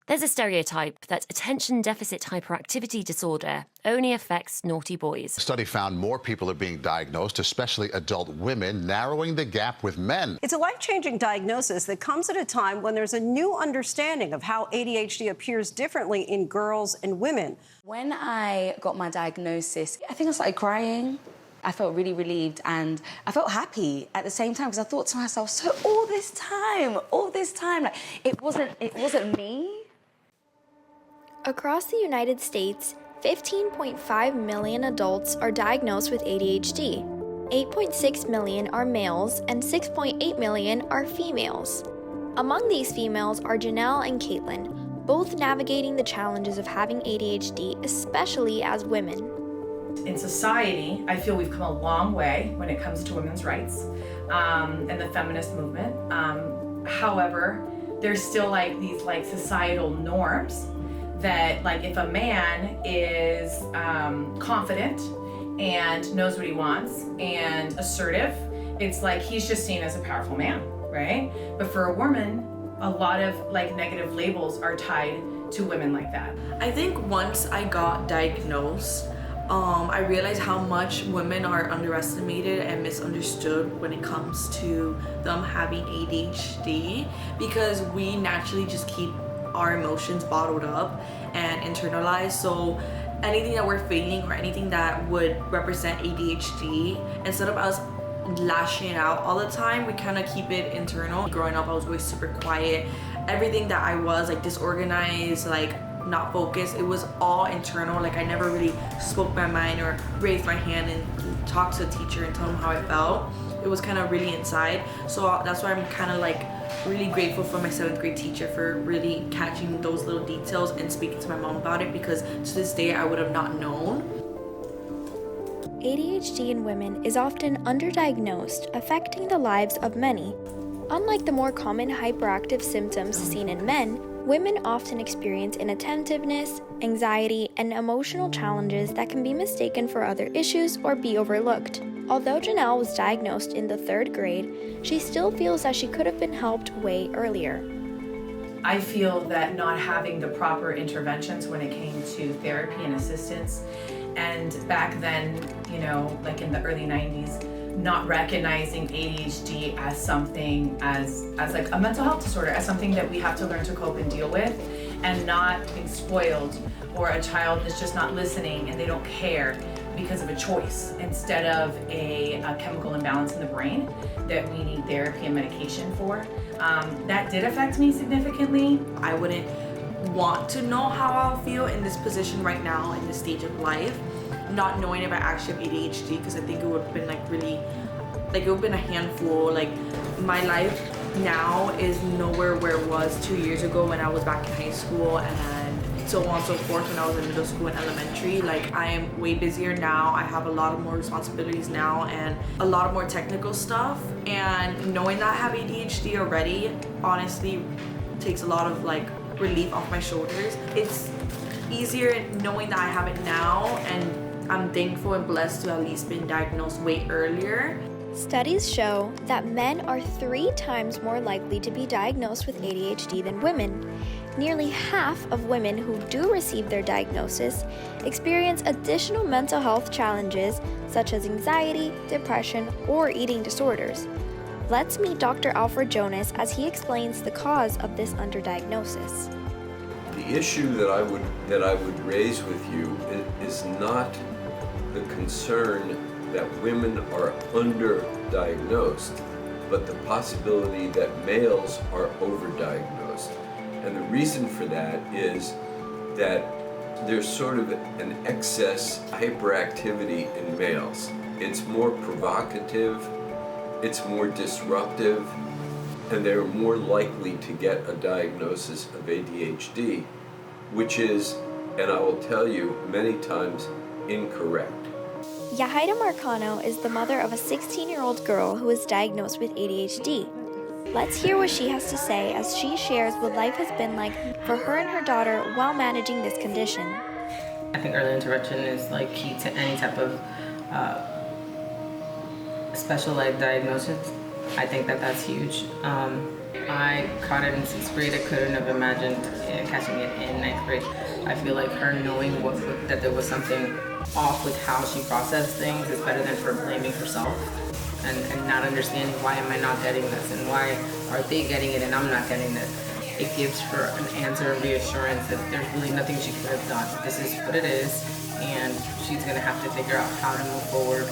There's a stereotype that attention deficit hyperactivity disorder only affects naughty boys. A study found more people are being diagnosed, especially adult women, narrowing the gap with men. It's a life-changing diagnosis that comes at a time when there's a new understanding of how ADHD appears differently in girls and women. When I got my diagnosis, I think I started crying. I felt really relieved and I felt happy at the same time because I thought to myself, so all this time, like it wasn't me. Across the United States, 15.5 million adults are diagnosed with ADHD. 8.6 million are males and 6.8 million are females. Among these females are Janelle and Caplin, both navigating the challenges of having ADHD, especially as women. In society, I feel we've come a long way when it comes to women's rights and the feminist movement. However, there's still these societal norms that if a man is confident and knows what he wants and assertive, it's he's just seen as a powerful man, right? But for a woman, a lot of negative labels are tied to women like that. I think once I got diagnosed, I realized how much women are underestimated and misunderstood when it comes to them having ADHD, because we naturally just keep our emotions bottled up and internalized. So anything that we're feeling or anything that would represent ADHD, instead of us lashing out all the time, we kind of keep it internal. Growing up, I was always super quiet. Everything that I was disorganized, not focused, it was all internal. I never really spoke my mind or raised my hand and talked to a teacher and told them how I felt. It was kind of really inside. So that's why I'm kind of really grateful for my 7th grade teacher for really catching those little details and speaking to my mom about it, because to this day I would have not known. ADHD in women is often underdiagnosed, affecting the lives of many. Unlike the more common hyperactive symptoms seen in men, women often experience inattentiveness, anxiety, and emotional challenges that can be mistaken for other issues or be overlooked. Although Janelle was diagnosed in the 3rd grade, she still feels that she could have been helped way earlier. I feel that not having the proper interventions when it came to therapy and assistance, and back then, in the early 90s, not recognizing ADHD as something as a mental health disorder, as something that we have to learn to cope and deal with, and not being spoiled, or a child that's just not listening and they don't care because of a choice instead of a chemical imbalance in the brain that we need therapy and medication for. That did affect me significantly. I wouldn't want to know how I'll feel in this position right now in this stage of life, not knowing if I actually have ADHD, because I think it would have been really, it would have been a handful. My life now is nowhere where it was 2 years ago when I was back in high school, and so on and so forth when I was in middle school and elementary. I am way busier now. I have a lot of more responsibilities now and a lot of more technical stuff. And knowing that I have ADHD already, honestly, takes a lot of relief off my shoulders. It's easier knowing that I have it now, and I'm thankful and blessed to at least been diagnosed way earlier. Studies show that men are 3 times more likely to be diagnosed with ADHD than women. Nearly half of women who do receive their diagnosis experience additional mental health challenges such as anxiety, depression, or eating disorders. Let's meet Dr. Alfred Jonas as he explains the cause of this underdiagnosis. The issue that I would raise with you is not the concern that women are underdiagnosed, but the possibility that males are overdiagnosed. And the reason for that is that there's sort of an excess hyperactivity in males. It's more provocative, it's more disruptive, and they're more likely to get a diagnosis of ADHD, which is, and I will tell you many times, incorrect. Yahaira Marcano is the mother of a 16-year-old girl who was diagnosed with ADHD. Let's hear what she has to say as she shares what life has been like for her and her daughter while managing this condition. I think early intervention is key to any type of special diagnosis. I think that's huge. I caught it in 6th grade. I couldn't have imagined in and catching it in ninth grade. I feel like her knowing that there was something off with how she processed things is better than her blaming herself and not understanding why am I not getting this and why are they getting it and I'm not getting this. It gives her an answer of reassurance that there's really nothing she could have done. This is what it is, and she's gonna have to figure out how to move forward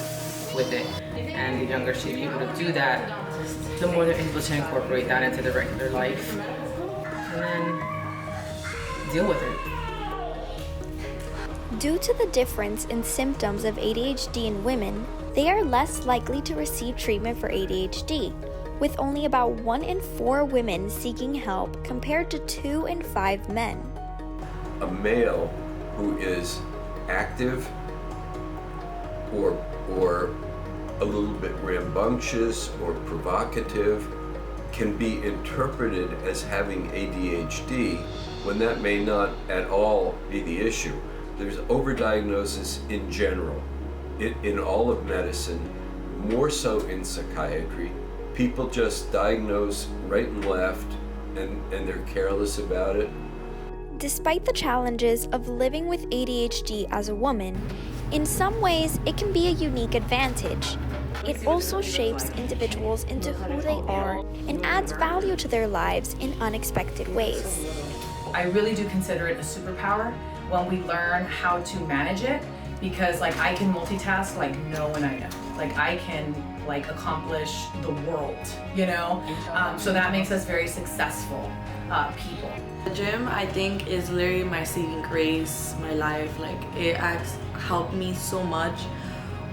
with it. And the younger she's able to do that, the more they're able to incorporate that into their regular life and then deal with it. Due to the difference in symptoms of ADHD in women, they are less likely to receive treatment for ADHD, with only about 1 in 4 women seeking help compared to 2 in 5 men. A male who is active or a little bit rambunctious or provocative can be interpreted as having ADHD when that may not at all be the issue. There's overdiagnosis in general, in all of medicine, more so in psychiatry. People just diagnose right and left and they're careless about it. Despite the challenges of living with ADHD as a woman, in some ways it can be a unique advantage. It also shapes individuals into who they are and adds value to their lives in unexpected ways. I really do consider it a superpower when we learn how to manage it, because like I can multitask like no one I know. Like I can like accomplish the world, you know? So that makes us very successful people. The gym, I think, is literally my saving grace, my life. Like it has helped me so much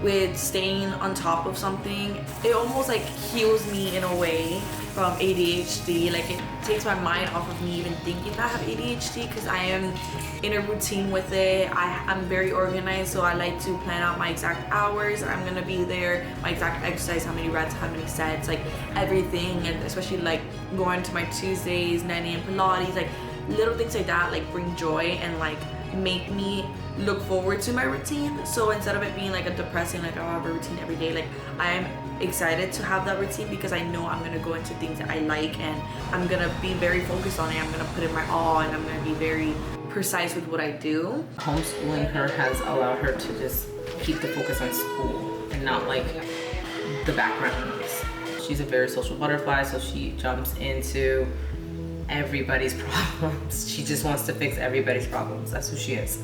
with staying on top of something. It almost like heals me in a way from ADHD. Like it takes my mind off of me even thinking that I have ADHD, because I am in a routine with it. I'm very organized, so I like to plan out my exact hours I'm gonna be there, my exact exercise, how many reps, how many sets, like everything. And especially like going to my Tuesdays, 9 a.m. Pilates, like little things like that like bring joy and like make me look forward to my routine. So instead of it being like a depressing, like I have a routine every day, like I am excited to have that routine because I know I'm gonna go into things that I like and I'm gonna be very focused on it. I'm gonna put in my all and I'm gonna be very precise with what I do. Homeschooling her has allowed her to just keep the focus on school and not like the backgrounds. She's a very social butterfly, so she jumps into everybody's problems. She just wants to fix everybody's problems. That's who she is.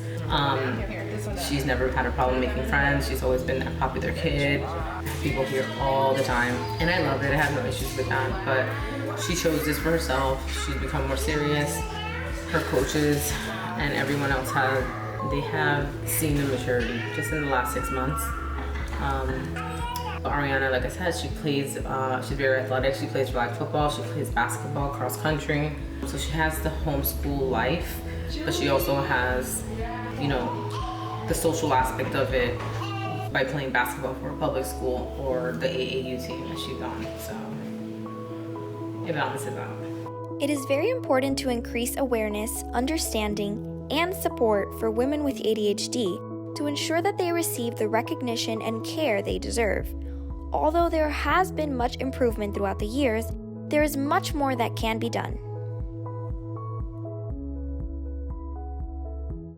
She's never had a problem making friends. She's always been that popular kid. People here all the time. And I love it. I have no issues with that. But she chose this for herself. She's become more serious. Her coaches and everyone else have seen the maturity just in the last 6 months. Ariana, like I said, she plays, she's very athletic. She plays flag football, she plays basketball, cross country. So she has the homeschool life, but she also has, you know, the social aspect of it by playing basketball for a public school or the AAU team that she's on. So it balances out. It is very important to increase awareness, understanding, and support for women with ADHD to ensure that they receive the recognition and care they deserve. Although there has been much improvement throughout the years, there is much more that can be done.